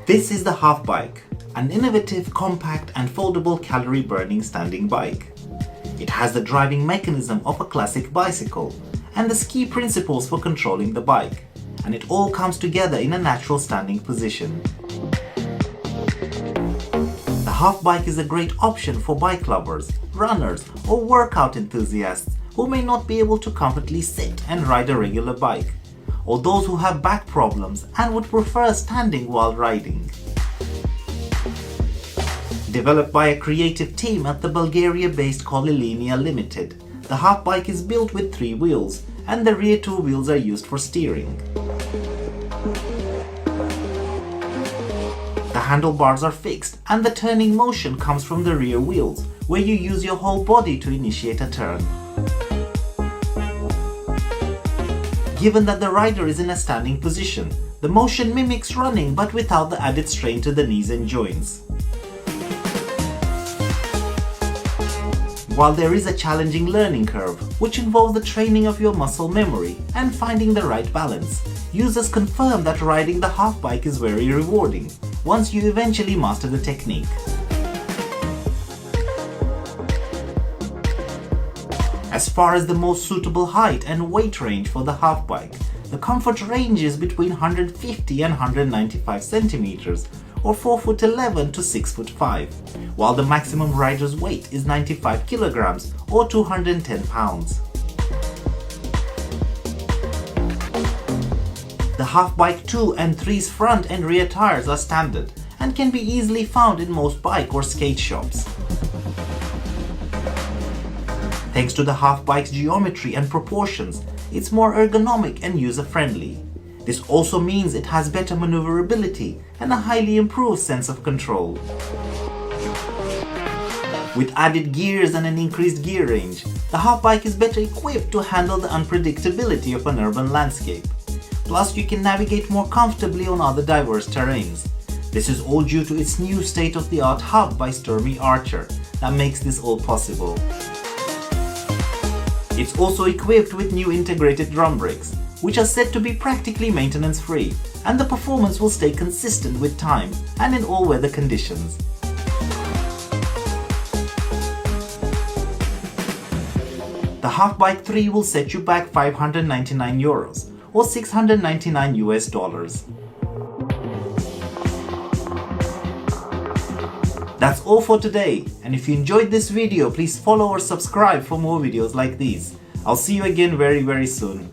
This is the Half Bike, an innovative, compact and foldable calorie-burning standing bike. It has the driving mechanism of a classic bicycle and the key principles for controlling the bike, and it all comes together in a natural standing position. The Half Bike is a great option for bike lovers, runners or workout enthusiasts who may not be able to comfortably sit and ride a regular bike, or those who have back problems and would prefer standing while riding. Developed by a creative team at the Bulgaria-based Kolilenia Limited, the Half Bike is built with 3 wheels and the rear 2 wheels are used for steering. The handlebars are fixed and the turning motion comes from the rear wheels, where you use your whole body to initiate a turn. Given that the rider is in a standing position, the motion mimics running but without the added strain to the knees and joints. While there is a challenging learning curve, which involves the training of your muscle memory and finding the right balance, users confirm that riding the Half Bike is very rewarding once you eventually master the technique. As far as the most suitable height and weight range for the Half Bike, the comfort ranges between 150 and 195 centimeters or 4'11" to 6'5", while the maximum rider's weight is 95 kilograms or 210 pounds. The Half Bike 2 and 3's front and rear tires are standard and can be easily found in most bike or skate shops. Thanks to the Half Bike's geometry and proportions, it's more ergonomic and user-friendly. This also means it has better maneuverability and a highly improved sense of control. With added gears and an increased gear range, the Half Bike is better equipped to handle the unpredictability of an urban landscape. Plus, you can navigate more comfortably on other diverse terrains. This is all due to its new state-of-the-art hub by Stormy Archer that makes this all possible. It's also equipped with new integrated drum brakes, which are said to be practically maintenance-free, and the performance will stay consistent with time and in all weather conditions. The Half Bike 3 will set you back €599 or $699 US. That's all for today, and if you enjoyed this video, please follow or subscribe for more videos like these. I'll see you again very soon.